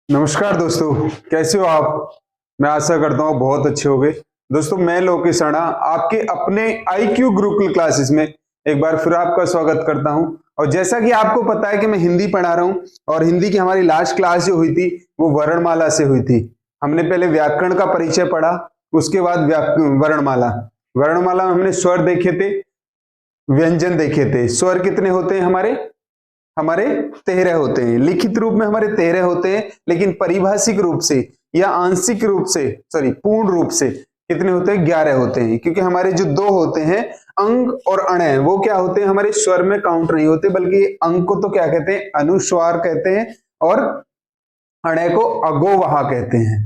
नमस्कार दोस्तों, कैसे हो आप। मैं आशा करता हूँ बहुत अच्छे होंगे। दोस्तों, मैं लोकेश राणा आपके अपने IQ गुरुकुल क्लासेस में एक बार फिर आपका स्वागत करता हूं। और जैसा कि आपको पता है कि मैं हिंदी पढ़ा रहा हूं और हिंदी की हमारी लास्ट क्लास जो हुई थी वो वर्णमाला से हुई थी। हमने पहले व्याकरण का परिचय पढ़ा, उसके बाद वर्णमाला। वर्णमाला में हमने स्वर देखे थे, व्यंजन देखे थे। स्वर कितने होते हैं हमारे हमारे 13 होते हैं। लिखित रूप में हमारे 13 होते हैं, लेकिन परिभाषिक रूप से या आंशिक रूप से पूर्ण रूप से कितने होते हैं? 11 होते हैं। क्योंकि हमारे जो दो होते हैं, अंग और अणय, वो क्या होते हैं? हमारे स्वर में काउंट नहीं होते, बल्कि अंग को तो क्या कहते हैं? अनुस्वार कहते हैं, और अणय को अगोवहा कहते हैं।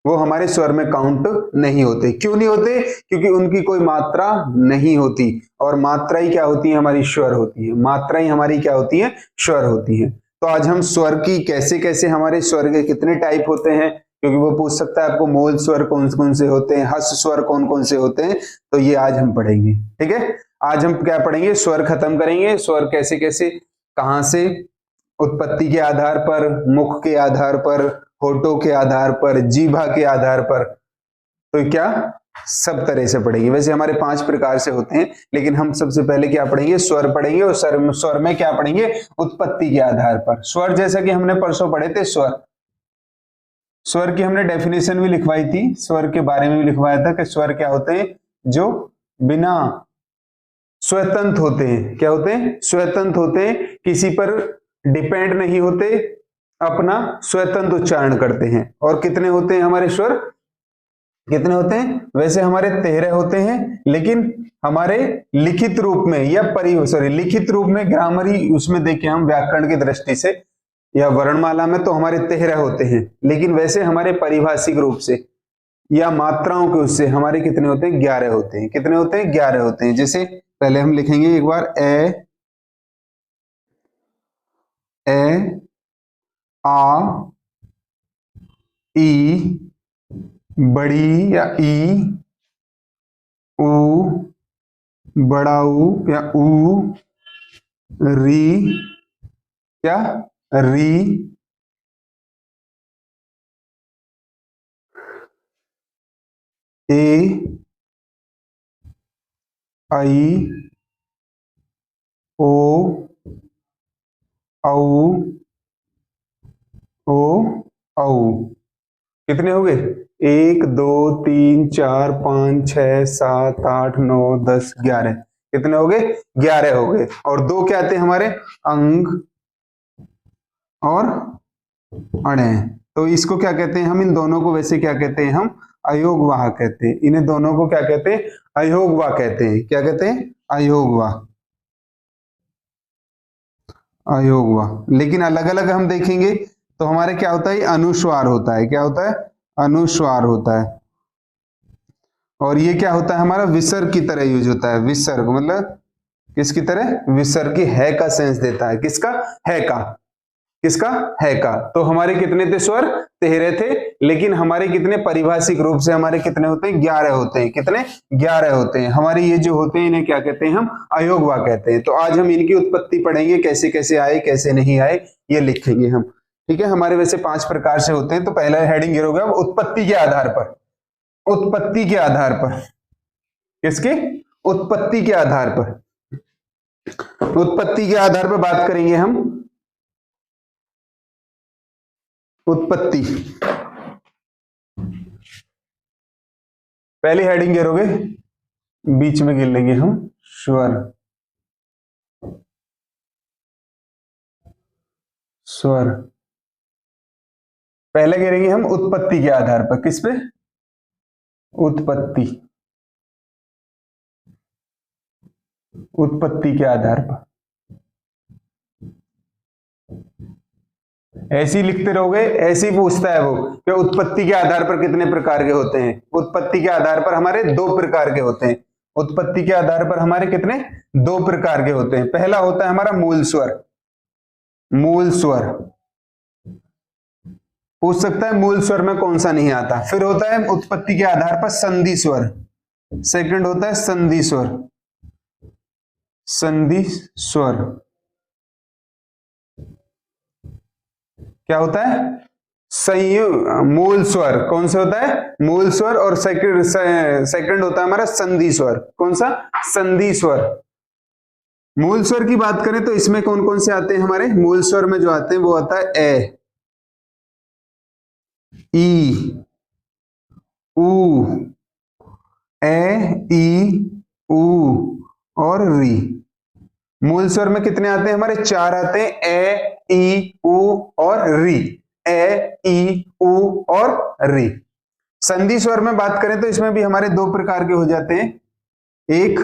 वो हमारे स्वर में काउंट नहीं होते। क्यों नहीं होते? क्योंकि उनकी कोई मात्रा नहीं होती, और मात्रा ही क्या होती है? हमारी स्वर होती है। मात्रा ही हमारी क्या होती है? स्वर होती है। तो आज हम स्वर की कैसे कैसे, हमारे स्वर के कितने टाइप होते हैं, क्योंकि वो पूछ सकता है आपको मूल स्वर कौन कौन से होते हैं, हस्त स्वर कौन कौन से होते हैं, तो ये आज हम पढ़ेंगे। ठीक है, आज हम क्या पढ़ेंगे? स्वर खत्म करेंगे। स्वर कैसे कैसे, कहां से, उत्पत्ति के आधार पर, मुख के आधार पर, होठों के आधार पर, जीभा के आधार पर, तो क्या सब तरह से पढ़ेंगे। वैसे हमारे 5 प्रकार से होते हैं, लेकिन हम सबसे पहले क्या पढ़ेंगे? स्वर पढ़ेंगे। और स्वर में क्या पढ़ेंगे? उत्पत्ति के आधार पर स्वर। जैसा कि हमने परसों पढ़े थे, स्वर की हमने डेफिनेशन भी लिखवाई थी, स्वर के बारे में भी लिखवाया था कि स्वर क्या होते हैं? जो बिना स्वतंत्र होते हैं। क्या होते हैं? स्वतंत्र होते हैं, किसी पर डिपेंड नहीं होते, अपना स्वतंत्र उच्चारण करते हैं। और कितने होते हैं हमारे स्वर? कितने होते हैं? वैसे हमारे 13 होते हैं, लेकिन हमारे लिखित रूप में या लिखित रूप में, ग्रामरी उसमें देखें हम व्याकरण की दृष्टि से या वर्णमाला में, तो हमारे 13 होते हैं। लेकिन वैसे हमारे परिभाषिक रूप से या मात्राओं के उससे हमारे कितने होते हैं? 11 होते हैं। कितने होते हैं? 11 होते हैं। जैसे पहले हम लिखेंगे एक बार, ए आ ई, बड़ी या ई, ऊ, बड़ा ऊ या ऊ, री, क्या? री, ए, आई, ओ, औ, ओ, औ। कितने हो गए? 1 2 3 4 5 6 7 8 9 10 11। कितने हो गए? 11 हो गए। और दो क्या थे हमारे? अंग और अणय। तो इसको क्या कहते हैं हम? इन दोनों को वैसे क्या कहते हैं हम? अयोगवाह कहते हैं। इन्हें दोनों को क्या कहते हैं? अयोगवाह कहते हैं। क्या कहते हैं? अयोगवाह, अयोगवाह। लेकिन अलग अलग हम देखेंगे तो हमारे क्या होता है? अनुस्वार होता है। क्या होता है? अनुस्वार होता है। और ये क्या होता है? हमारा विसर्ग की तरह यूज होता है। विसर्ग मतलब किसकी तरह? विसर्ग की है का सेंस देता है। किसका? है का। किसका? है का। तो हमारे कितने थे स्वर? 13 थे, लेकिन हमारे कितने परिभाषिक रूप से हमारे कितने होते हैं? 11 होते हैं। कितने? 11 होते हैं। हमारे ये जो होते हैं, इन्हें क्या कहते हैं हम? अयोगवा कहते हैं। तो आज हम इनकी उत्पत्ति पढ़ेंगे, कैसे कैसे आए, कैसे नहीं आए, ये लिखेंगे हम। ठीक है, हमारे वैसे 5 प्रकार से होते हैं। तो पहला हेडिंग ये होगा, उत्पत्ति के आधार पर। उत्पत्ति के आधार पर, किसके? उत्पत्ति के आधार पर। उत्पत्ति के आधार पर बात करेंगे हम। उत्पत्ति, पहली हेडिंग गिरोगे, बीच में गिर लेंगे हम स्वर। स्वर पहले गिरेंगे हम उत्पत्ति के आधार पर। किस पे? उत्पत्ति, उत्पत्ति के आधार पर। ऐसे ही लिखते रहोगे, ऐसे ही पूछता है वो कि उत्पत्ति के आधार पर कितने प्रकार के होते हैं। उत्पत्ति के आधार पर हमारे 2 प्रकार के होते हैं। उत्पत्ति के आधार पर हमारे कितने? 2 प्रकार के होते हैं। पहला होता है हमारा मूल स्वर। मूल स्वर पूछ सकता है मूल स्वर में कौन सा नहीं आता। फिर होता है उत्पत्ति के आधार पर संधि स्वर। सेकंड होता है संधि स्वर। संधि स्वर क्या होता है? मूल स्वर कौन सा होता है? मूल स्वर। और सेकंड होता है हमारा संधि स्वर। कौन सा? संधि स्वर। मूल स्वर की बात करें तो इसमें कौन कौन से आते हैं हमारे? मूल स्वर में जो आते हैं वो आता है ए, ई, ऊ, ए, ई, ऊ और री। मूल स्वर में कितने आते हैं हमारे? 4 आते हैं, ए, ई, ऊ और री। ए, ई, ऊ और री। संधि स्वर में बात करें तो इसमें भी हमारे 2 प्रकार के हो जाते हैं। एक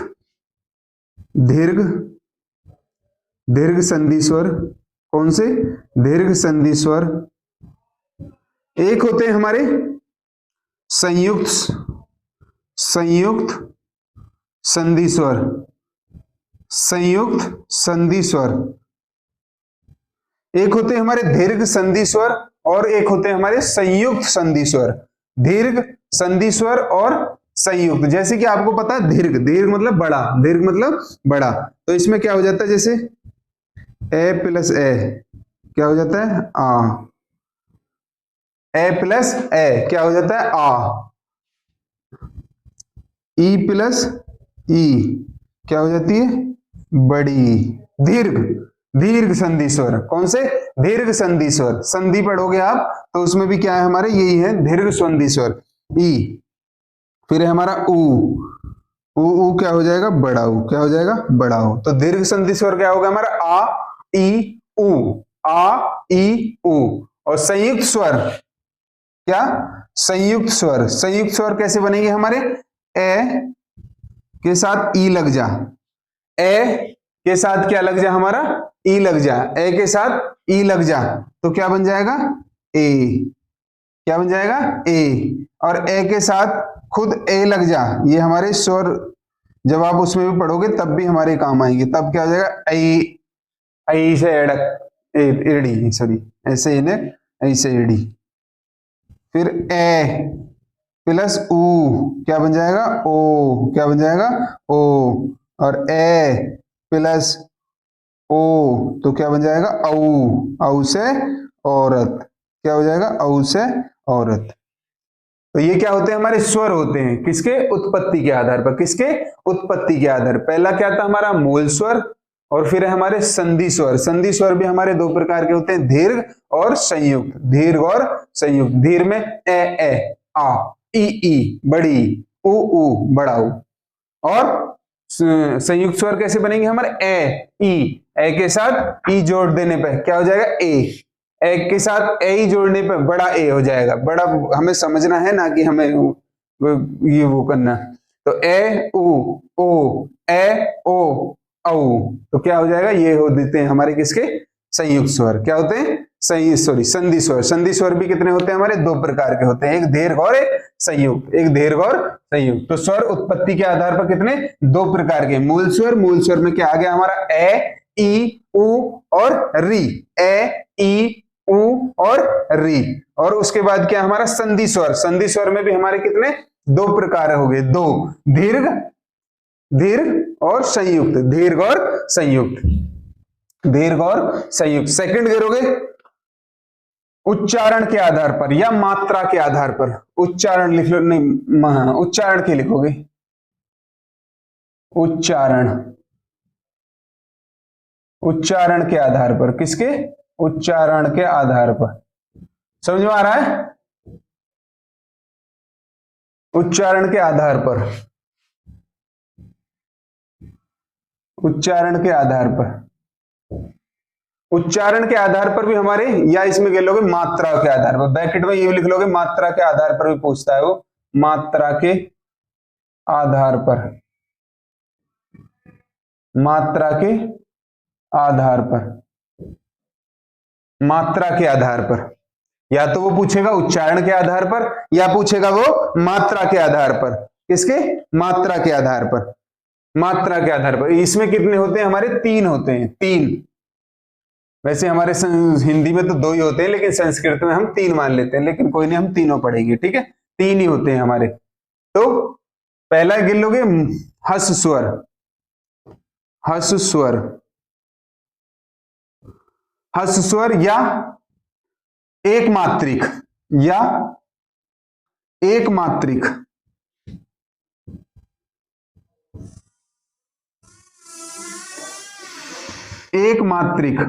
दीर्घ संधि स्वर। कौन से? दीर्घ संधि स्वर। एक होते हैं हमारे संयुक्त संधि स्वर। संयुक्त संधि स्वर। एक होते हैं हमारे दीर्घ संधि स्वर और एक होते हैं हमारे संयुक्त संधि स्वर। दीर्घ संधि स्वर और संयुक्त। जैसे कि आपको पता है दीर्घ मतलब बड़ा, दीर्घ मतलब बड़ा। तो इसमें क्या हो जाता है? जैसे ए प्लस ए क्या हो जाता है? आ। ए प्लस ए क्या हो जाता है? आ। ई प्लस ई क्या हो जाती है? बड़ी। दीर्घ संधि स्वर। कौन से? दीर्घ संधि स्वर। संधि पढ़ोगे आप तो उसमें भी क्या है हमारे? यही है, दीर्घ संधि स्वर। ई। फिर है हमारा ऊ क्या हो जाएगा? बड़ा ऊ। क्या हो जाएगा? बड़ा ऊ। तो दीर्घ संधि स्वर क्या होगा हमारा? आ, ई, ऊ। आ, ई, ऊ। और संयुक्त स्वर क्या? संयुक्त स्वर। संयुक्त स्वर कैसे बनेंगे हमारे? ए के साथ ई लग जा। ए के साथ क्या लग जा हमारा? ई लग जा। ए के साथ ई लग जा तो क्या बन जाएगा? ए। क्या बन जाएगा? ए। और ए के साथ खुद ए लग जा, ये हमारे स्वर जब आप उसमें भी पढ़ोगे तब भी हमारे काम आएंगे। तब क्या हो जाएगा? ऐ, ऐ से एड़क, एड़ी, सॉरी, ऐसे इन्हें ऐसे एड़ी। फिर ए प्लस ऊ क्या बन जाएगा? ओ। क्या बन जाएगा? ओ। और ए प्लस ओ तो क्या बन जाएगा? औ। औ से औरत। क्या हो जाएगा? औ से औरत। तो ये क्या होते हैं? हमारे स्वर होते हैं। किसके? उत्पत्ति के आधार पर। किसके? उत्पत्ति के आधार। पहला क्या था हमारा? मूल स्वर। और फिर है हमारे संधि स्वर। संधि स्वर भी हमारे 2 प्रकार के होते हैं, दीर्घ और संयुक्त। दीर्घ और संयुक्त। दीर्घ में ए, आ, ई, बड़ी, ऊ, बड़ा ऊ। और संयुक्त स्वर कैसे बनेंगे हमारे? ए, ई। ए के साथ ई जोड़ देने पे क्या हो जाएगा? ए। ए के साथ ए जोड़ने पे बड़ा ए हो जाएगा। बड़ा हमें समझना है ना कि हमें वो करना। तो ए, ऊ, ओ, ए, ओ, औ। तो क्या हो जाएगा? ये हो देते हैं हमारे किसके? संयुक्त स्वर। क्या होते हैं? संधि स्वर। संधि स्वर भी कितने होते हैं हमारे? 2 प्रकार के होते हैं, एक दीर्घ और एक संयुक्त। एक दीर्घ और संयुक्त। तो स्वर उत्पत्ति के आधार पर कितने? 2 प्रकार के। मूल स्वर। मूल स्वर में क्या आ गया हमारा? ए, ई, ऊ और री। ए, ई, ऊ और री। और उसके बाद क्या हमारा? संधि स्वर। संधि स्वर में भी हमारे कितने? 2 प्रकार हो गए। 2 दीर्घ और संयुक्त। दीर्घ और संयुक्त। दीर्घ और संयुक्त। सेकंड गिरोगे उच्चारण के आधार पर या मात्रा के आधार पर। उच्चारण लिख लो, नहीं, उच्चारण के लिखोगे। उच्चारण के आधार पर। किसके? उच्चारण के आधार पर। समझ में आ रहा है? उच्चारण के आधार पर। उच्चारण के आधार पर। उच्चारण के आधार पर भी हमारे, या इसमें कह लोगे मात्रा के आधार पर। ब्रैकेट में ये लिख लोगे मात्रा के आधार पर भी पूछता है वो। मात्रा के आधार पर। मात्रा के आधार पर। मात्रा के आधार पर। या तो वो पूछेगा उच्चारण के आधार पर या पूछेगा वो मात्रा के आधार पर। किसके? मात्रा के आधार पर। मात्रा के आधार पर। इसमें कितने होते हैं हमारे? 3 होते हैं। 3। वैसे हमारे हिंदी में तो 2 ही होते हैं, लेकिन संस्कृत में हम 3 मान लेते हैं। लेकिन कोई नहीं, हम तीनों पढ़ेंगे। ठीक है? 3 ही होते हैं हमारे। तो पहला गिन लोगे हस स्वर। हस स्वर। हस स्वर या एक मात्रिक या एक मात्रिक, एक मात्रिक,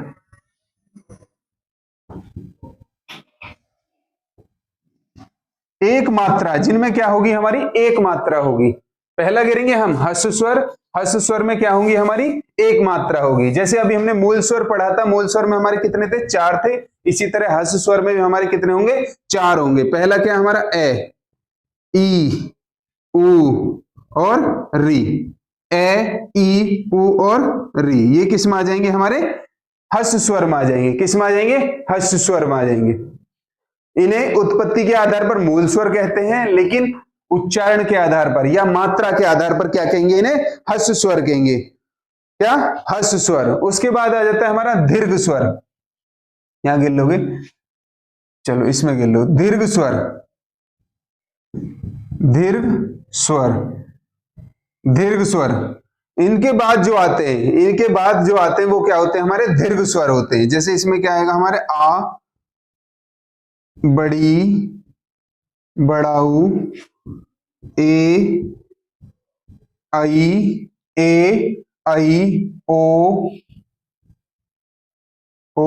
एक मात्रा जिनमें क्या होगी हमारी एक मात्रा होगी। पहला गिरेंगे हम हस्व स्वर, हस्व स्वर में क्या होंगी हमारी एक मात्रा होगी। जैसे अभी हमने मूल स्वर पढ़ा था, मूल स्वर में हमारे कितने थे, 4 थे। इसी तरह हस्व स्वर में भी हमारे कितने होंगे, 4 होंगे। पहला क्या हमारा ए, ई, उ और री, ए, ई, उ और री, ये किस में आ जाएंगे हमारे हस्व स्वर में आ जाएंगे। किस में आ जाएंगे, हस्व स्वर में आ जाएंगे। इन्हें उत्पत्ति के आधार पर मूल स्वर कहते हैं, लेकिन उच्चारण के आधार पर या मात्रा के आधार पर क्या कहेंगे, इन्हें हस्व स्वर कहेंगे। क्या, हस्व स्वर। उसके बाद आ जाता है हमारा दीर्घ स्वर। यहां गिन लोगे, चलो इसमें गिन लो, दीर्घ स्वर, दीर्घ स्वर, दीर्घ स्वर। इनके बाद जो आते हैं, इनके बाद जो आते हैं वो क्या होते हैं, हमारे दीर्घ स्वर होते हैं। जैसे इसमें क्या आएगा हमारे आ, बड़ी, बड़ाऊ, ए, आई, ए, आई, ओ, औ।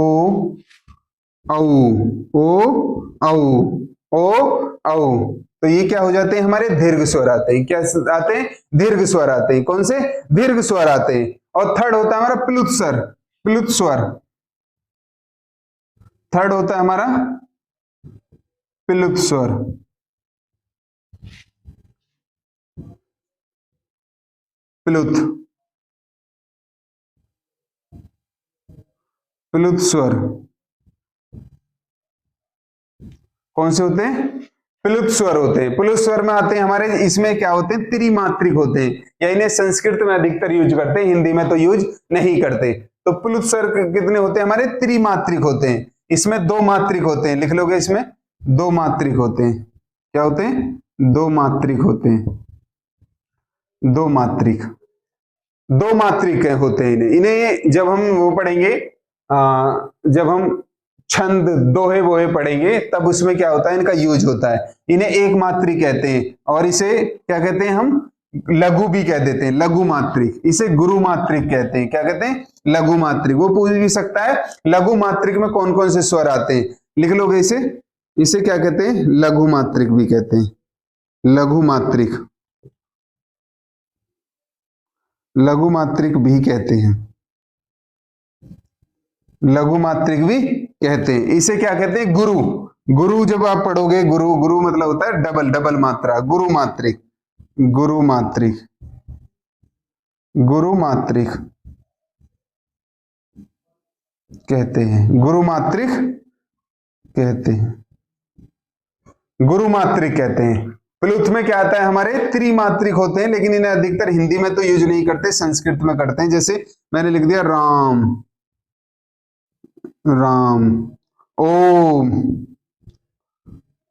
तो ये क्या हो जाते हैं हमारे दीर्घ स्वर आते हैं। क्या आते हैं, दीर्घ स्वर आते हैं। कौन से, दीर्घ स्वर आते हैं। और थर्ड होता है हमारा प्लुत स्वर, प्लुत स्वर। थर्ड होता है हमारा प्लुत स्वर, प्लुत, प्लुत स्वर। कौन से होते हैं, प्लुत स्वर होते हैं। प्लुत स्वर में आते हैं हमारे, इसमें क्या होते हैं, त्रिमात्रिक होते हैं, या इन्हें संस्कृत में अधिकतर यूज करते हैं, हिंदी में तो यूज नहीं करते। तो प्लुत स्वर कितने होते हैं हमारे, त्रिमात्रिक होते हैं। इसमें 2 मात्रिक होते हैं, लिख लोगे, इसमें 2 मात्रिक होते हैं। क्या होते हैं, 2 मात्रिक होते हैं, 2 मात्रिक, 2 मात्रिक होते हैं। इन्हें जब हम वो पढ़ेंगे, जब हम छंद, दोहे वोहे पढ़ेंगे, तब उसमें क्या होता है, इनका यूज होता है। इन्हें एक मात्रिक कहते हैं, और इसे क्या कहते हैं, हम लघु भी कह देते हैं, लघु मात्रिक। इसे गुरु मात्रिक कहते हैं। क्या कहते हैं, लघु मात्रिक। वो पूछ भी सकता है लघु मात्रिक में कौन कौन से स्वर आते हैं, लिख लोगे इसे। इसे क्या कहते हैं, लघु मात्रिक भी कहते हैं, लघु मात्रिक, लघु मात्रिक भी कहते हैं, लघु मात्रिक भी कहते हैं। इसे क्या कहते हैं, गुरु। गुरु जब आप पढ़ोगे, गुरु, गुरु मतलब होता है डबल, डबल मात्रा, गुरु मात्रिक, गुरु मात्रिक, गुरु मात्रिक कहते हैं, गुरु मात्रिक कहते हैं, गुरु मात्रिक कहते हैं। प्लुत में क्या आता है हमारे, त्रिमात्रिक होते हैं, लेकिन इन्हें अधिकतर हिंदी में तो यूज नहीं करते, संस्कृत में करते हैं। जैसे मैंने लिख दिया राम, राम, ओम,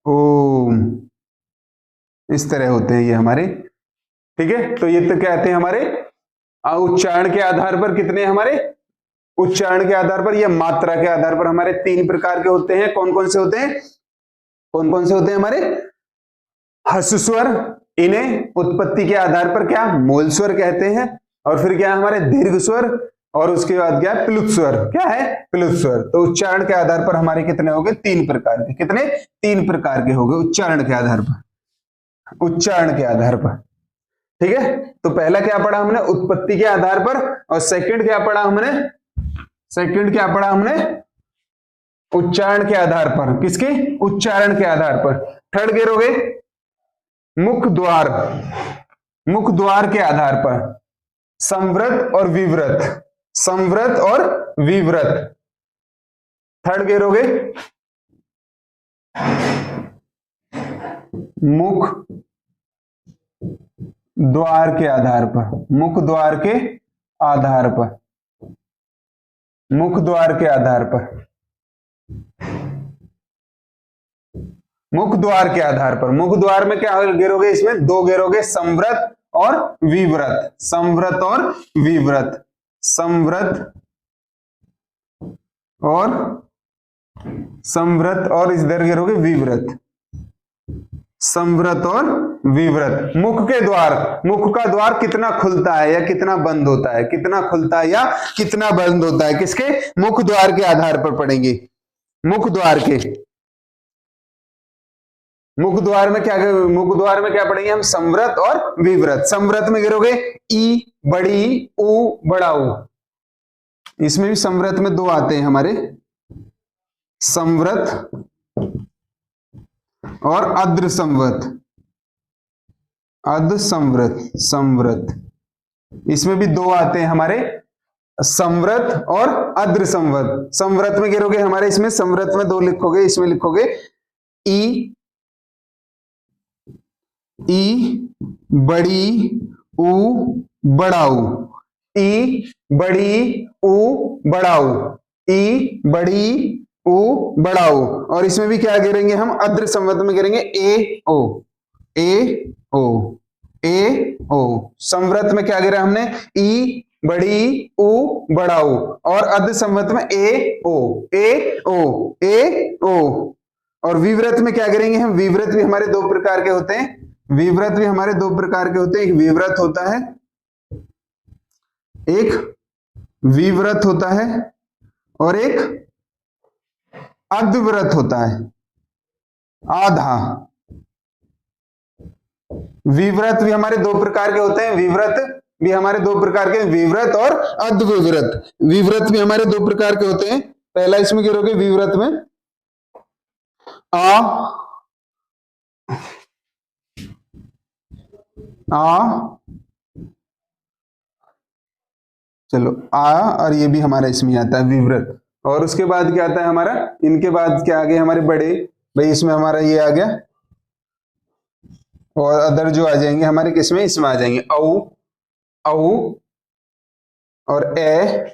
ओम, इस तरह होते हैं ये हमारे। ठीक है, तो ये तो क्या कहते हैं हमारे उच्चारण के आधार पर कितने हमारे, उच्चारण के आधार पर या मात्रा के आधार पर हमारे 3 प्रकार के होते हैं। कौन कौन से होते हैं, कौन कौन से होते हैं हमारे, हस्व स्वर, इन्हें उत्पत्ति के आधार पर क्या मूल स्वर कहते हैं। और फिर क्या है हमारे दीर्घ स्वर, और उसके बाद क्या है प्लुत स्वर। क्या है, प्लुत स्वर। तो उच्चारण के आधार पर हमारे कितने हो गए, 3 प्रकार के। कितने, 3 प्रकार के हो गए उच्चारण के आधार पर, उच्चारण के आधार पर। ठीक है, तो पहला क्या पढ़ा हमने, उत्पत्ति के आधार पर। और सेकंड क्या पढ़ा हमने, सेकंड क्या पढ़ा हमने, उच्चारण के आधार पर। किसके, उच्चारण के आधार पर। थर्ड गिरोगे मुख द्वार, मुख द्वार के आधार पर, संवृत और विवृत, संवृत और विवृत। थर्ड गिरोगे मुख द्वार के आधार पर, मुख द्वार के आधार पर, मुख द्वार के आधार पर, मुख द्वार के आधार पर। मुख द्वार में क्या गिरोगे, इसमें 2 गिरोगे, संवृत और विवृत, संवृत और विवृत, संवृत और संवृत और इधर गिरोगे विवृत, संवृत और विवृत। मुख के द्वार, मुख का द्वार कितना खुलता है या कितना बंद होता है, कितना खुलता है या कितना बंद होता है, किसके? मुख द्वार के आधार पर पढ़ेंगे। मुख द्वार के, मुख द्वार में क्या, मुख द्वार में क्या पढ़ेंगे हम? संवृत और विवृत। संवृत में गिरोगे ई बड़ी ऊ बड़ा ऊ, इसमें भी संवृत में दो आते हैं हमारे, संवृत और अद्र संवृत, अद्र संवृत, संवृत, इसमें भी दो आते हैं हमारे, संवृत और अद्र संवृत। संवृत में गिरोगे हमारे, इसमें संवृत में दो लिखोगे, इसमें लिखोगे ई बड़ी ऊ बड़ा ऊ, ई बड़ी ऊ बड़ा ऊ, ई बड़ी ऊ बड़ा ऊ। और इसमें भी क्या गिरेंगे हम? अद्र संवृत में गिरेंगे ए ओ, ए ओ, ए ओ। संवृत में क्या गिरा हमने? ई बड़ी ऊ बड़ा ऊ, और अद्र संवृत में ए ओ, ए ओ, ए ओ। और विवृत में क्या करेंगे हम? विवृत भी हमारे दो प्रकार के होते हैं, विवृत भी हमारे दो प्रकार के होते हैं। एक विवृत होता है, एक विवृत होता है, और एक अर्धव्रत होता है, आधा। विवृत भी हमारे दो प्रकार के होते हैं, विवृत भी हमारे दो प्रकार के, विवृत और अर्धविवृत। विवृत भी हमारे दो प्रकार के होते हैं। पहला इसमें गिरोगे विवृत में चलो और ये भी हमारा इसमें आता है विवृत। और उसके बाद क्या आता है हमारा? इनके बाद क्या आ गए हमारे बड़े भाई? इसमें हमारा ये आ गया, और अदर जो आ जाएंगे हमारे किसमें? इसमें आ जाएंगे औ, औ और ए।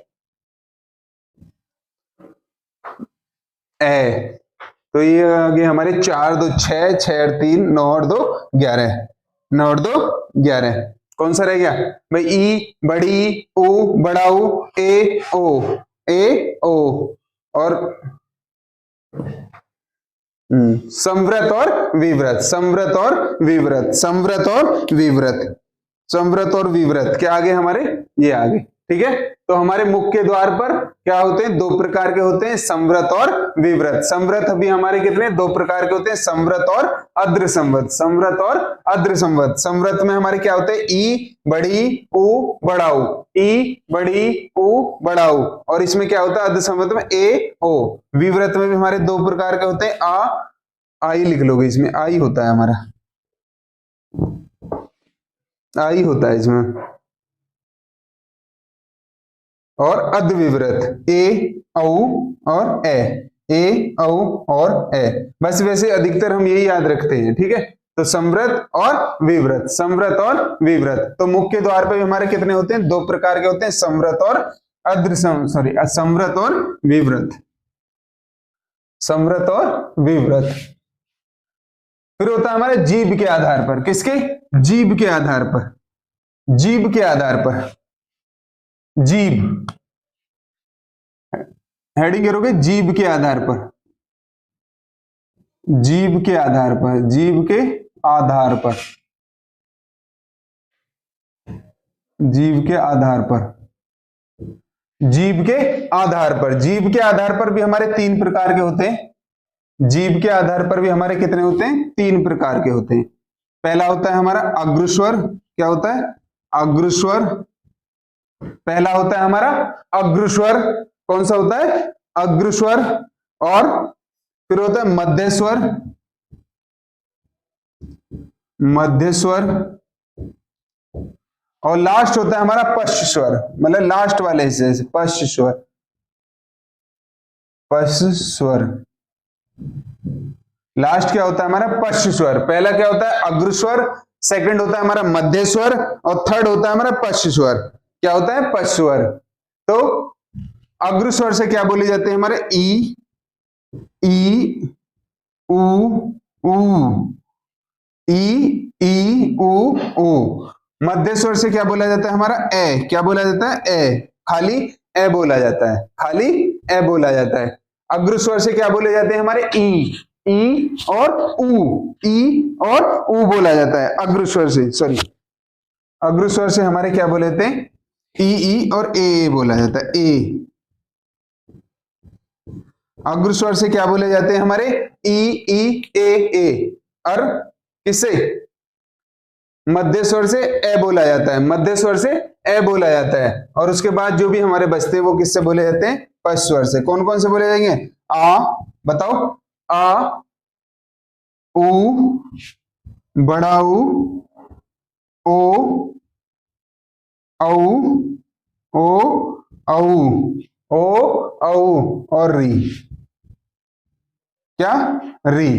तो ये आ गए हमारे 4 2 6, 6 और 3 9 और 2 11, 9 और 2 11। कौन सा रह गया भाई? ई बड़ी ऊ बड़ा ऊ, ए ओ, ए ओ। और संवृत और विवृत, संवृत और विवृत, संवृत और विवृत, संवृत और विवृत क्या आगे हमारे? ये आगे। ठीक है, तो हमारे मुख के द्वार पर क्या होते हैं? दो प्रकार के होते हैं, संवृत और विवृत। संवृत भी हमारे कितने? दो प्रकार के होते हैं, संवृत और अद्र संवृत, संवृत और अद्र संवृत। संवृत में हमारे क्या होते हैं? ई बड़ी ऊ बड़ा ऊ, ई बड़ी ऊ बड़ा ऊ। और इसमें क्या होता है? अद्र संवृत में ए ओ। विवृत में भी हमारे दो प्रकार के होते हैं, आई लिख लोगे, इसमें आई होता है हमारा, आई होता है इसमें। और अद्विवृत ए औ और ए औ और ए। बस वैसे अधिकतर हम यही याद रखते हैं। ठीक है, तो संवृत और विवृत, संवृत और विवृत। तो मुख के द्वार पे भी हमारे कितने होते हैं? दो प्रकार के होते हैं, संवृत और संवृत और विवृत, संवृत और विवृत। फिर होता है हमारे जीभ के आधार पर। किसके? जीभ के आधार पर, जीभ के आधार पर, जीभ हेडिंग करोगे जीभ के आधार पर, जीभ के आधार पर, जीभ के आधार पर, जीभ के आधार पर, जीभ के आधार पर। जीभ के आधार पर भी हमारे तीन प्रकार के होते हैं। जीभ के आधार पर भी हमारे कितने होते हैं? तीन प्रकार के होते हैं। पहला होता है हमारा अग्रस्वर। क्या होता है? अग्रस्वर। पहला होता है हमारा अग्रस्वर। कौन सा होता है? अग्रस्वर। और फिर होता है मध्यस्वर, मध्यस्वर। और लास्ट होता है हमारा पश्चस्वर, मतलब लास्ट वाले हिस्से से पश्चस्वर, पश्चस्वर। लास्ट क्या होता है हमारा? पश्चस्वर। पहला क्या होता है? अग्रस्वर, सेकंड होता है हमारा मध्यस्वर, और थर्ड होता है हमारा पश्चस्वर। क्या होता है? पश्चस्वर। तो अग्रस्वर से क्या बोले जाते हैं हमारे? ई ऊ ऊ, ई ऊ ऊ। मध्यस्वर से क्या बोला जाता है हमारा? ए। क्या बोला जाता है? ए, खाली ए बोला जाता है, खाली ए बोला जाता है। अग्र स्वर से क्या बोले जाते हैं हमारे ई और ऊ बोला जाता है अग्र स्वर से। सॉरी, अग्र स्वर से हमारे क्या बोले जाते हैं, ई और ए बोला जाता है, ए। अग्र स्वर से क्या बोले जाते हैं हमारे, ई ए। और किससे, मध्य स्वर से ए बोला जाता है, मध्य स्वर से ए बोला जाता है। और उसके बाद जो भी हमारे बचते हैं वो किससे बोले जाते हैं, पश्च स्वर से। कौन कौन से बोले जाएंगे, आ, बताओ, आ, ऊ, बड़ा ऊ, ओ, औ और री। क्या, री।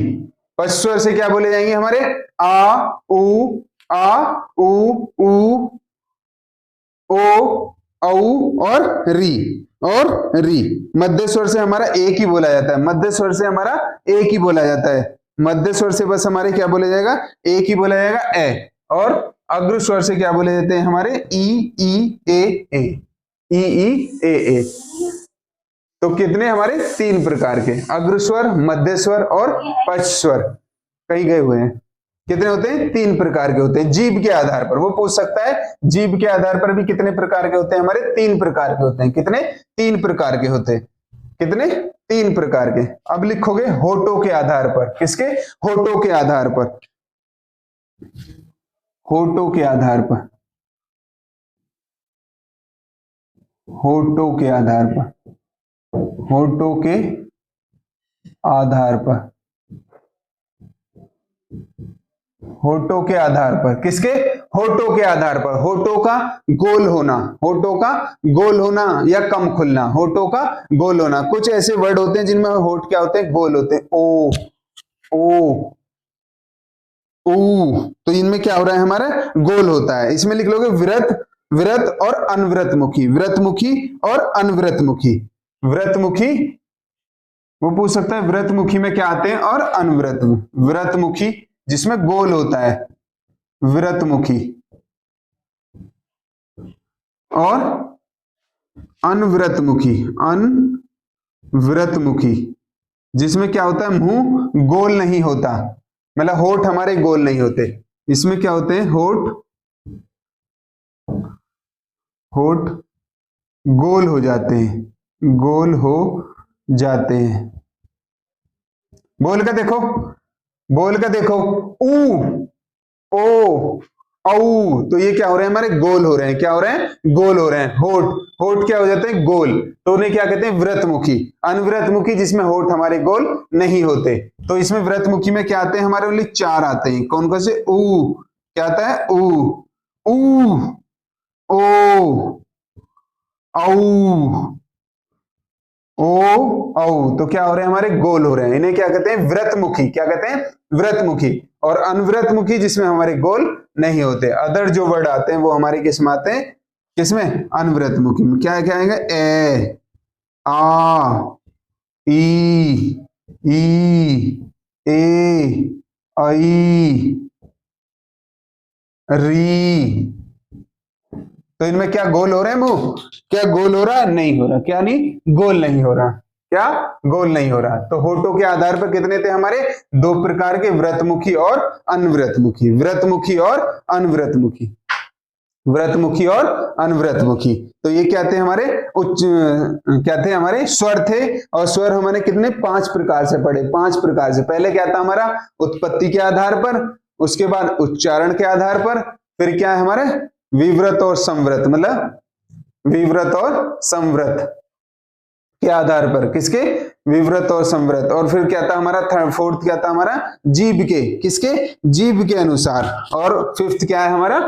पश्च स्वर से क्या बोले जाएंगे हमारे, आ, ऊ, ओ, और री। मध्य स्वर से हमारा एक ही बोला जाता है, मध्य स्वर से हमारा एक ही बोला जाता है। मध्य स्वर से बस हमारे क्या बोला जाएगा, एक ही बोला जाएगा, ए। और अग्र स्वर से क्या बोले जाते हैं हमारे, ई ए। तो कितने हमारे, 3 प्रकार के, अग्र स्वर, मध्य स्वर और पश्च स्वर। कहीं गए हुए हैं, कितने होते हैं, 3 प्रकार के होते हैं। जीभ के आधार पर वो पूछ सकता है, जीभ के आधार पर भी कितने प्रकार के होते हैं हमारे, 3 प्रकार के होते हैं। कितने, 3 प्रकार के होते हैं। कितने, 3 प्रकार के। अब लिखोगे होठों के आधार पर, किसके, होठों के आधार पर, होठों के आधार पर, होठों के आधार पर, होठों के आधार पर, होठों के आधार पर, किसके, होठों के आधार पर। होठों का गोल होना, होठों का गोल होना या कम खुलना, होठों का गोल होना। कुछ ऐसे वर्ड होते हैं जिनमें होठ क्या होते हैं, गोल होते हैं, ओ, ऊ। तो इनमें क्या हो रहा है हमारा, गोल होता है। इसमें लिख लोगे व्रत और अनवृत मुखी, व्रतमुखी और अनवृत मुखी। व्रतमुखी वो पूछ सकता है, व्रतमुखी में क्या आते हैं, और अनवृत। व्रतमुखी जिसमें गोल होता है, व्रतमुखी, और अनवृतमुखी, अनवृतमुखी जिसमें क्या होता है, मुंह गोल नहीं होता, मतलब होठ हमारे गोल नहीं होते। इसमें क्या होते हैं, होठ गोल हो जाते हैं, गोल हो जाते हैं। बोल का देखो, बोल का देखो, ओ, औ। तो ये क्या हो रहे हैं हमारे, गोल हो रहे हैं। क्या हो रहे हैं, गोल हो रहे हैं। होठ क्या हो जाते हैं, गोल। तो उन्हें क्या कहते हैं, व्रतमुखी। अनव्रतमुखी जिसमें होठ हमारे गोल नहीं होते। तो इसमें व्रतमुखी में क्या आते हैं हमारे, ओनली 4 आते हैं। कौन कौन से, ऊ, क्या आता है, ऊ, ओ, औ। तो क्या हो रहे हैं हमारे, गोल हो रहे हैं। इन्हें क्या कहते हैं, व्रतमुखी। क्या कहते हैं, व्रतमुखी। और अनव्रतमुखी जिसमें हमारे गोल नहीं होते। अदर जो वर्ड आते हैं वो हमारे किस में आते हैं, किसमें, अनव्रतमुखी में। क्या क्या आएंगे, ए, आ, ई, ए, आई, री। तो इनमें क्या गोल हो रहे हैं मुंह, क्या गोल हो रहा है, नहीं हो रहा। क्या नहीं, गोल नहीं हो रहा। क्या, गोल नहीं हो रहा। तो होठों के आधार पर कितने थे हमारे, 2 प्रकार के, व्रतमुखी और अनव्रतमुखी। व्रतमुखी और अनव्रतमुखी, व्रतमुखी और अनव्रतमुखी। तो ये क्या थे हमारे, उच्च क्या थे हमारे, स्वर थे। और स्वर हमारे कितने, 5 प्रकार से पढ़े, 5 प्रकार से। पहले क्या था हमारा, उत्पत्ति के आधार पर, उसके बाद उच्चारण के आधार पर, फिर क्या है हमारे, विव्रत और संव्रत, मतलब विव्रत और संव्रत के आधार पर। किसके, विव्रत और संव्रत। और फिर क्या था हमारा, 4th क्या था हमारा, जीभ के, किसके, जीभ के अनुसार। और 5th क्या है हमारा,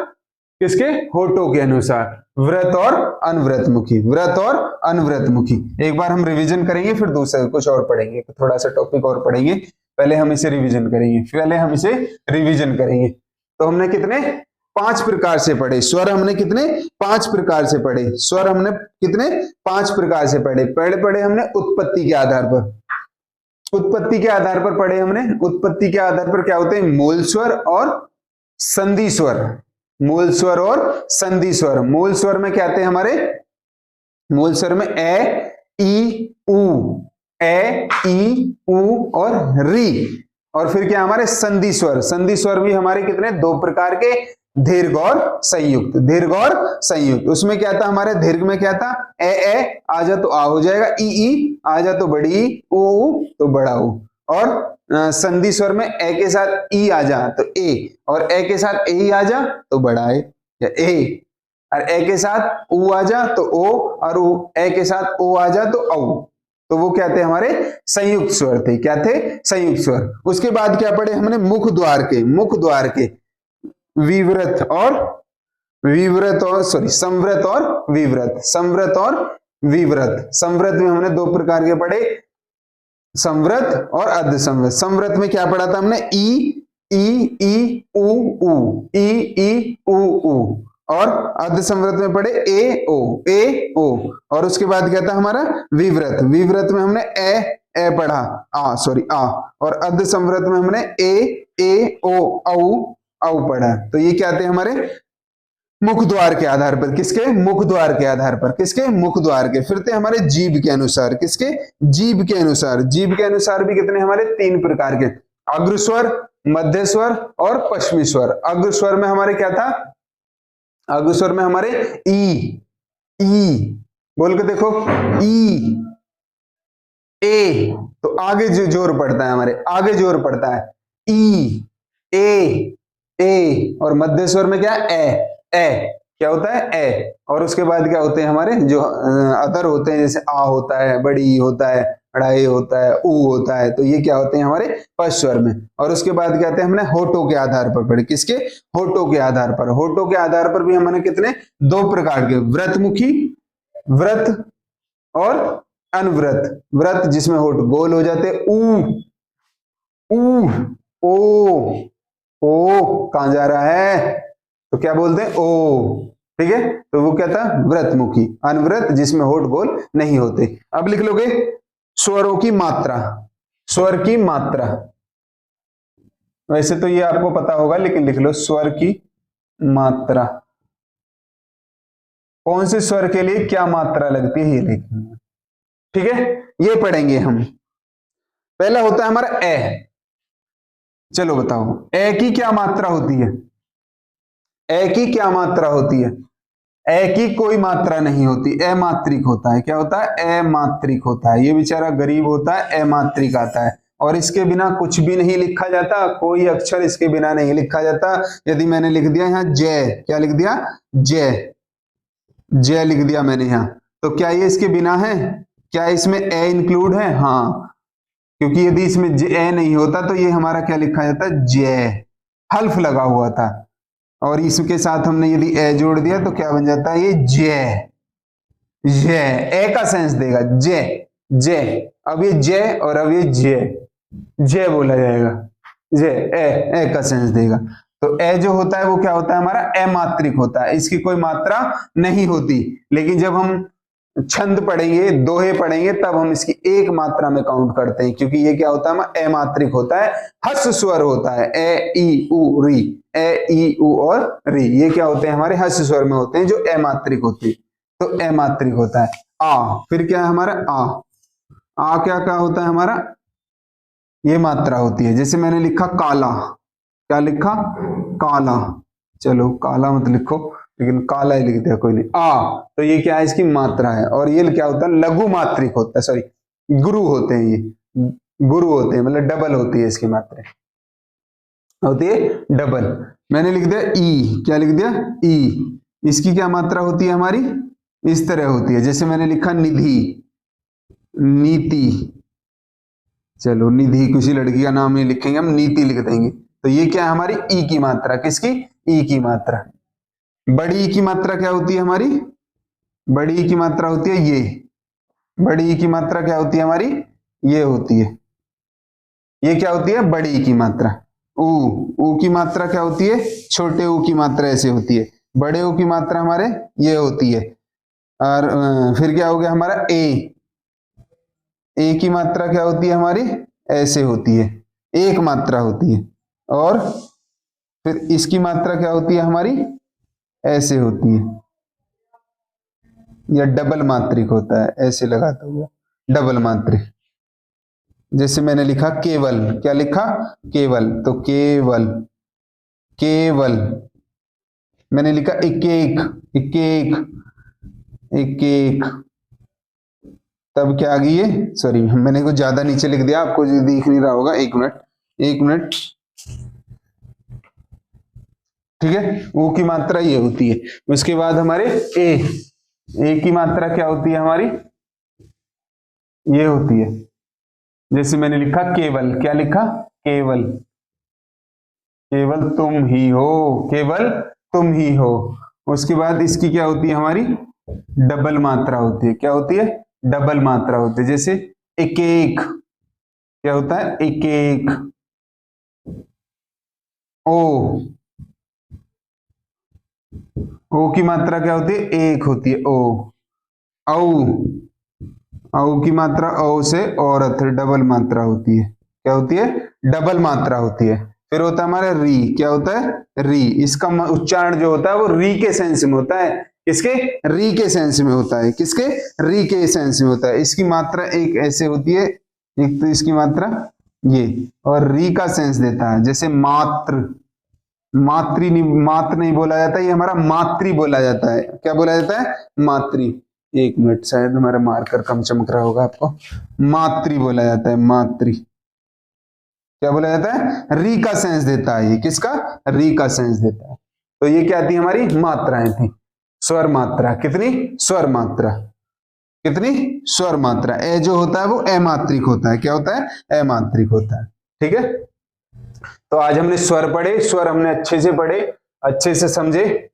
किसके, होठों के अनुसार। व्रत और अनव्रतमुखी, व्रत और अनव्रतमुखी। एक बार हम रिवीजन करेंगे, फिर दूसरा कुछ और पढ़ेंगे, थोड़ा सा टॉपिक और पढ़ेंगे। पहले हम इसे रिवीजन करेंगे, तो हमने कितने, 5 प्रकार से पढ़े स्वर। हमने कितने, 5 प्रकार से पढ़े स्वर। हमने कितने, 5 प्रकार से पढ़े। पढ़े हमने उत्पत्ति के आधार पर, उत्पत्ति के आधार पर पढ़े हमने। उत्पत्ति के आधार पर क्या होते हैं, मूल स्वर और संधि स्वर। मूल स्वर और संधि स्वर। मूल स्वर में क्या आते हैं हमारे, मूल स्वर में ए, ई, ऊ, ए, ई, उ और री। और फिर क्या हमारे संधि स्वर, संधि स्वर भी हमारे कितने, दो प्रकार के, दीर्घ और संयुक्त, दीर्घ और संयुक्त। उसमें क्या था हमारे दीर्घ में क्या था, ए आ जा तो आ हो जाएगा, ई आ जा तो बड़ी ई, उ तो बड़ा उ। और संधि स्वर में ए के साथ ई आ जा तो ए, और ए के साथ ए आ जा तो बड़ा ए या ए, और ए के साथ उ आ जा तो ओ, और ए के साथ ओ आ जा तो औ। तो वो क्या थे हमारे संयुक्त स्वर थे, क्या थे, संयुक्त स्वर। उसके बाद क्या पढ़े हमने, मुख द्वार के, मुख द्वार के विव्रत और संव्रत और विव्रत, संव्रत और विव्रत। संव्रत में हमने दो प्रकार के पढ़े, संव्रत और अर्ध संव्रत। संव्रत में क्या पढ़ा था हमने, ई उ, ई उ। और अर्ध संव्रत में पढ़े ए ओ। और उसके बाद क्या था हमारा विव्रत, विव्रत में हमने ए पढ़ा, आ। और अर्ध संव्रत में हमने ए ओ औ पढ़ा। तो ये क्या थे हमारे मुख द्वार के आधार पर, किसके, मुख द्वार के आधार पर, किसके, मुख द्वार के। फिर थे हमारे जीभ के अनुसार, किसके, जीभ के अनुसार। जीभ के अनुसार भी कितने हमारे, तीन प्रकार के, अग्र स्वर, मध्य स्वर और पश्चिमी स्वर। अग्र स्वर में हमारे क्या था, अग्र स्वर में हमारे ई बोल के देखो, ई, ए तो आगे जो जोर पड़ता है हमारे, आगे जोर पड़ता है, ई, ए। और मध्य स्वर में क्या, ए क्या होता है, ए। और उसके बाद क्या होते हैं हमारे जो अदर होते हैं, जैसे आ होता है, बड़ी होता है, अड़ाई होता है, ऊ होता है। तो ये क्या होते हैं हमारे पश्च स्वर में। और उसके बाद क्या होते हैं, हमने होठों के आधार पर पढ़े, किसके, होठों के आधार पर। होठों के आधार पर भी हमने कितने, दो प्रकार के, व्रतमुखी व्रत और अनव्रत। व्रत जिसमें होठ गोल हो जाते, ओ कहां जा रहा है, तो क्या बोलते हैं, ओ, ठीक है। तो वो क्या था, व्रतमुखी। अनव्रत जिसमें होठ गोल नहीं होते। अब लिख लोगे स्वरों की मात्रा, स्वर की मात्रा। वैसे तो ये आपको पता होगा, लेकिन लिख लो स्वर की मात्रा। कौन से स्वर के लिए क्या मात्रा लगती है ये लिखना, ठीक है। ये पढ़ेंगे हम। पहला होता है हमारा ए। चलो बताओ, ए की क्या मात्रा होती है, ए की क्या मात्रा होती है। ए की कोई मात्रा नहीं होती, अमात्रिक होता है। क्या होता है, अमात्रिक होता है। ये बेचारा गरीब होता है, अमात्रिक आता है। और इसके बिना कुछ भी नहीं लिखा जाता, कोई अक्षर इसके बिना नहीं लिखा जाता। यदि मैंने लिख दिया यहाँ जय, क्या लिख दिया, जय लिख दिया मैंने यहाँ, तो क्या ये इसके बिना है, क्या इसमें ए इंक्लूड है, हाँ। क्योंकि यदि इसमें ए नहीं होता तो ये हमारा क्या लिखा जाता, जय, हल्फ लगा हुआ था। और इसके साथ हमने यदि ए जोड़ दिया तो क्या बन जाता है, ये जय, ए का सेंस देगा, जय। अब ये जय और अब ये जय बोला जाएगा, जय, ए का सेंस देगा। तो ए जो होता है वो क्या होता है हमारा, अमात्रिक होता है, इसकी कोई मात्रा नहीं होती। लेकिन जब हम छंद पढ़ेंगे, दोहे पढ़ेंगे, तब हम इसकी एक मात्रा में काउंट करते हैं, क्योंकि ये क्या होता है, अमात्रिक होता है, हस्व स्वर होता है, ए ई उ री, ए ई उ और री, ये क्या होते हैं हमारे हस्व स्वर में होते हैं, जो अमात्रिक होते हैं। तो अमात्रिक होता है। आ, फिर क्या है हमारा आ क्या होता है हमारा, ये मात्रा होती है। जैसे मैंने लिखा काला, क्या लिखा, काला, चलो काला मत लिखो, लेकिन काला ही लिख दिया, कोई नहीं, तो ये क्या है, इसकी मात्रा है। और ये क्या होता है, लघु मात्रिक होता है, सॉरी गुरु होते हैं, ये गुरु होते हैं, मतलब डबल होती है इसकी मात्रा, होती है डबल। मैंने लिख दिया ई, क्या लिख दिया, ई, इसकी क्या मात्रा होती है हमारी, इस तरह होती है। जैसे मैंने लिखा निधि, नीति, चलो निधि किसी लड़की का नाम नहीं लिखेंगे हम, नीति लिख देंगे। तो ये क्या है हमारी ई की मात्रा, किसकी, ई की मात्रा। बड़ी ई की मात्रा क्या होती है हमारी, बड़ी ई की मात्रा होती है ये, बड़ी ई की मात्रा क्या होती है हमारी, ये होती है, ये क्या होती है, बड़ी ई की मात्रा। ऊ की मात्रा क्या होती है, छोटे ऊ की मात्रा ऐसे होती है। बड़े ऊ की मात्रा हमारे ये होती है। और फिर क्या हो गया हमारा ए की मात्रा क्या होती है हमारी, ऐसे होती है, एक मात्रा होती है। और फिर इसकी मात्रा क्या होती है हमारी, ऐसे होती है, या डबल मात्रिक होता है, ऐसे लगाता हुआ डबल मात्रिक। जैसे मैंने लिखा केवल, क्या लिखा? केवल, तो केवल, केवल। मैंने लिखा एक एक, एक एक, एक एक, तब क्या आ गई ये? सॉरी, मैंने कुछ ज्यादा नीचे लिख दिया, आपको जो दिख नहीं रहा होगा। एक मिनट, एक मिनट, ठीक है। ओ की मात्रा ये होती है। उसके बाद हमारे ए की मात्रा क्या होती है हमारी? ये होती है। जैसे मैंने लिखा केवल, क्या लिखा? केवल, केवल तुम ही हो, केवल तुम ही हो। उसके बाद इसकी क्या होती है हमारी? डबल मात्रा होती है। क्या होती है? डबल मात्रा होती है। जैसे एक एक, क्या होता है? एक एक। ओ, ओ की मात्रा क्या होती है? एक होती है। ओ। औ, औ की मात्रा औ से औरत, डबल मात्रा होती है। क्या होती है? डबल मात्रा होती है। फिर होता है हमारा री, क्या होता है? री। इसका उच्चारण जो होता है वो री के सेंस में होता है। किसके? री के सेंस में होता है। किसके? री के सेंस में होता है। इसकी मात्रा एक ऐसे होती है, एक तो इसकी मात्रा ये, और री का सेंस देता है। जैसे मात्र, मातृ नहीं, मात्र नहीं बोला जाता, ये हमारा मातृ बोला जाता है। क्या बोला जाता है? मातृ। एक मिनट, शायद हमारा मार्कर कम चमक रहा होगा आपको। मातृ बोला जाता है, मातृ। क्या बोला जाता है? री का सेंस देता है ये। किसका? री का सेंस देता है। तो ये क्या थी हमारी? मात्राएं थी। स्वर मात्रा कितनी? स्वर मात्रा कितनी? स्वर मात्रा। ए जो होता है वो अमात्रिक होता है। क्या होता है? अमात्रिक होता है। ठीक है। तो आज हमने स्वर पढ़े, स्वर हमने अच्छे से पढ़े, अच्छे से समझे।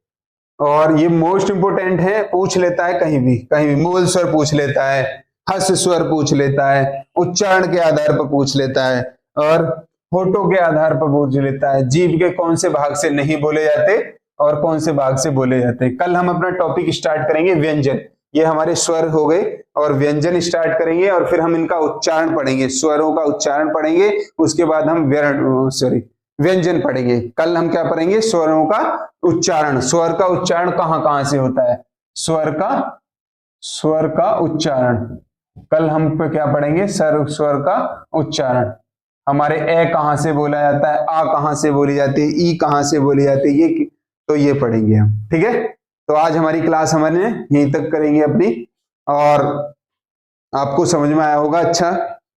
और ये मोस्ट इंपोर्टेंट है, पूछ लेता है कहीं भी, कहीं भी मूल स्वर पूछ लेता है, हस स्वर पूछ लेता है, उच्चारण के आधार पर पूछ लेता है, और होठों के आधार पर पूछ लेता है, जीभ के कौन से भाग से नहीं बोले जाते और कौन से भाग से बोले जाते हैं। कल हम अपना टॉपिक स्टार्ट करेंगे व्यंजन। ये हमारे स्वर हो गए, और व्यंजन स्टार्ट करेंगे, और फिर हम इनका उच्चारण पढ़ेंगे, स्वरों का उच्चारण पढ़ेंगे। उसके बाद हम व्यंजन पढ़ेंगे। कल हम क्या पढ़ेंगे? स्वरों का उच्चारण। स्वर का उच्चारण कहां कहां से होता है? स्वर का उच्चारण कल हम पे क्या पढ़ेंगे? स्वर का उच्चारण। हमारे ए कहां से बोला जाता है, आ कहां से बोली जाती है, ई कहां से बोली जाती है, ये तो ये पढ़ेंगे हम। ठीक है। तो आज हमारी क्लास हमने यहीं तक करेंगे अपनी, और आपको समझ में आया होगा। अच्छा,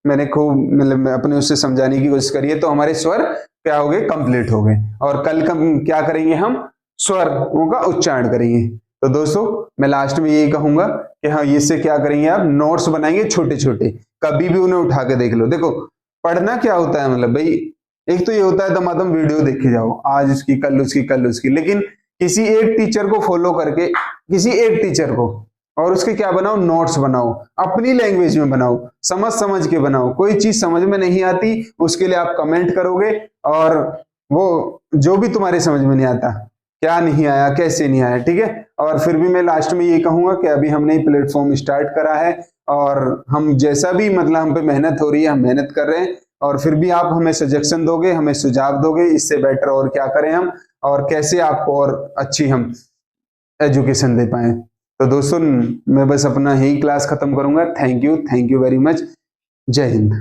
मैंने खूब मतलब अपने उससे समझाने की कोशिश करी है। तो हमारे स्वर क्या हो गए? कंप्लीट हो गए। और कल क्या करेंगे? हम स्वरों का उच्चारण करेंगे। तो दोस्तों, मैं लास्ट में यही कहूंगा कि हाँ, इससे क्या करेंगे? आप नोट्स बनाएंगे छोटे छोटे, कभी भी उन्हें उठा के देख लो। देखो, पढ़ना क्या होता है, मतलब भाई एक तो ये होता है दमादम वीडियो देखे जाओ, आज उसकी कल उसकी कल उसकी, लेकिन किसी एक टीचर को फॉलो करके, किसी एक टीचर को, और उसके क्या बनाओ? नोट्स बनाओ, अपनी लैंग्वेज में बनाओ, समझ समझ के बनाओ। कोई चीज समझ में नहीं आती, उसके लिए आप कमेंट करोगे, और वो जो भी तुम्हारे समझ में नहीं आता, क्या नहीं आया, कैसे नहीं आया, ठीक है। और फिर भी मैं लास्ट में ये कहूंगा कि अभी हमने प्लेटफॉर्म स्टार्ट करा है, और हम जैसा भी मतलब हम पे मेहनत हो रही है, हम मेहनत कर रहे हैं, और फिर भी आप हमें सजेशन दोगे, हमें सुझाव दोगे, इससे बेटर और क्या करें हम, और कैसे आपको और अच्छी हम एजुकेशन दे पाए। तो दोस्तों, मैं बस अपना यही क्लास खत्म करूंगा। Thank you very much. जय हिंद।